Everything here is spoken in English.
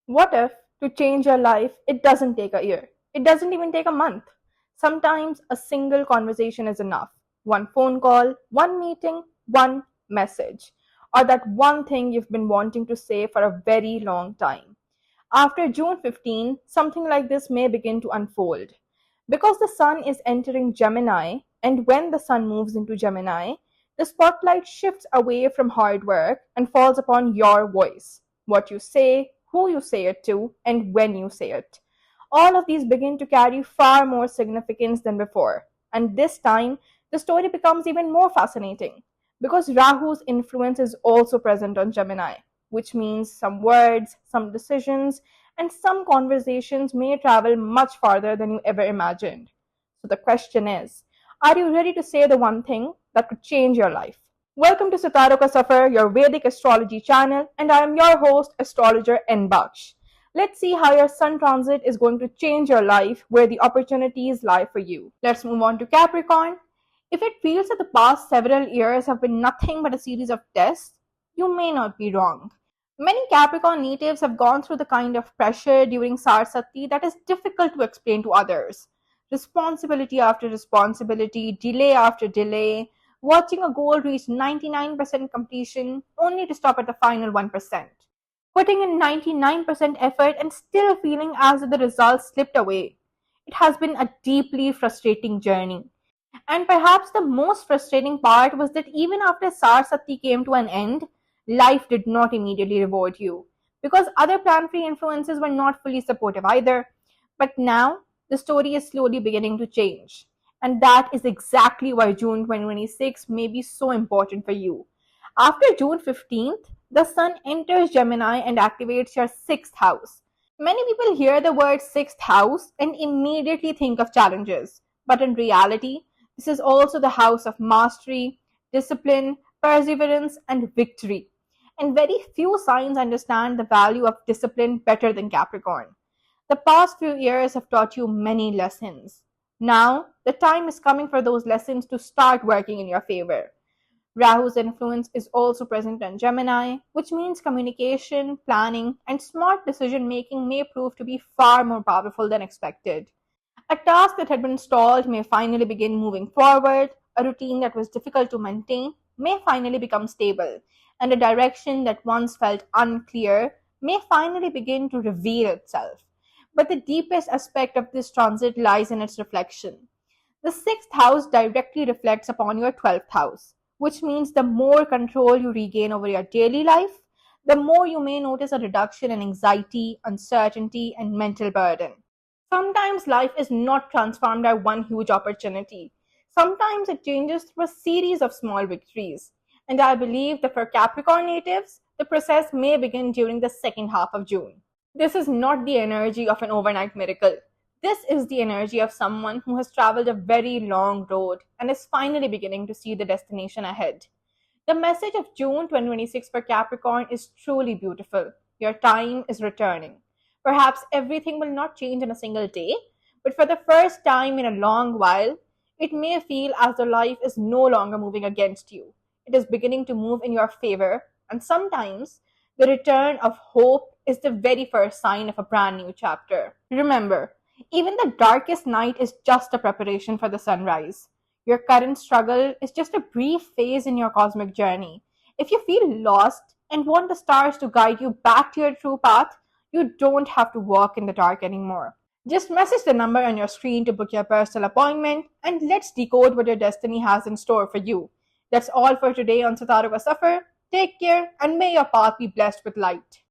What if to change your life, it doesn't take a year? It doesn't even take a month. Sometimes a single conversation is enough. One phone call, one meeting, one message, or that one thing you've been wanting to say for a very long time. After June 15, something like this may begin to unfold. Because the sun is entering Gemini, and when the sun moves into Gemini, the spotlight shifts away from hard work and falls upon your voice, what you say, who you say it to, and when you say it. All of these begin to carry far more significance than before. And this time, the story becomes even more fascinating because Rahu's influence is also present on Gemini, which means some words, some decisions, and some conversations may travel much farther than you ever imagined. So the question is, are you ready to say the one thing that could change your life? Welcome to Sitaro Ka Safar, your Vedic astrology channel, and I am your host, astrologer N. Baksh. Let's see how your sun transit is going to change your life, where the opportunities lie for you. Let's move on to Capricorn. If it feels that the past several years have been nothing but a series of tests, you may not be wrong. Many Capricorn natives have gone through the kind of pressure during Sarsati that is difficult to explain to others. Responsibility after responsibility, delay after delay, watching a goal reach 99% completion only to stop at the final 1%. Putting in 99% effort and still feeling as if the results slipped away. It has been a deeply frustrating journey. And perhaps the most frustrating part was that even after Sarsati came to an end, life did not immediately reward you. Because other planetary influences were not fully supportive either. But now, the story is slowly beginning to change. And that is exactly why June 2026 may be so important for you. After June 15th, the Sun enters Gemini and activates your sixth house. Many people hear the word sixth house and immediately think of challenges. But in reality, this is also the house of mastery, discipline, perseverance, and victory. And very few signs understand the value of discipline better than Capricorn. The past few years have taught you many lessons. Now, the time is coming for those lessons to start working in your favor. Rahu's influence is also present in Gemini, which means communication, planning, and smart decision making may prove to be far more powerful than expected. A task that had been stalled may finally begin moving forward, a routine that was difficult to maintain may finally become stable, and a direction that once felt unclear may finally begin to reveal itself. But the deepest aspect of this transit lies in its reflection. The sixth house directly reflects upon your 12th house, which means the more control you regain over your daily life, the more you may notice a reduction in anxiety, uncertainty, and mental burden. Sometimes life is not transformed by one huge opportunity. Sometimes it changes through a series of small victories. And I believe that for Capricorn natives, the process may begin during the second half of June. This is not the energy of an overnight miracle. This is the energy of someone who has traveled a very long road and is finally beginning to see the destination ahead. The message of June 2026 for Capricorn is truly beautiful. Your time is returning. Perhaps everything will not change in a single day, but for the first time in a long while, it may feel as though life is no longer moving against you. It is beginning to move in your favor, and sometimes the return of hope is the very first sign of a brand new chapter. Remember, even the darkest night is just a preparation for the sunrise. Your current struggle is just a brief phase in your cosmic journey. If you feel lost and want the stars to guide you back to your true path, you don't have to walk in the dark anymore. Just message the number on your screen to book your personal appointment and let's decode what your destiny has in store for you. That's all for today on Sitaru Ka Safar. Take care and may your path be blessed with light.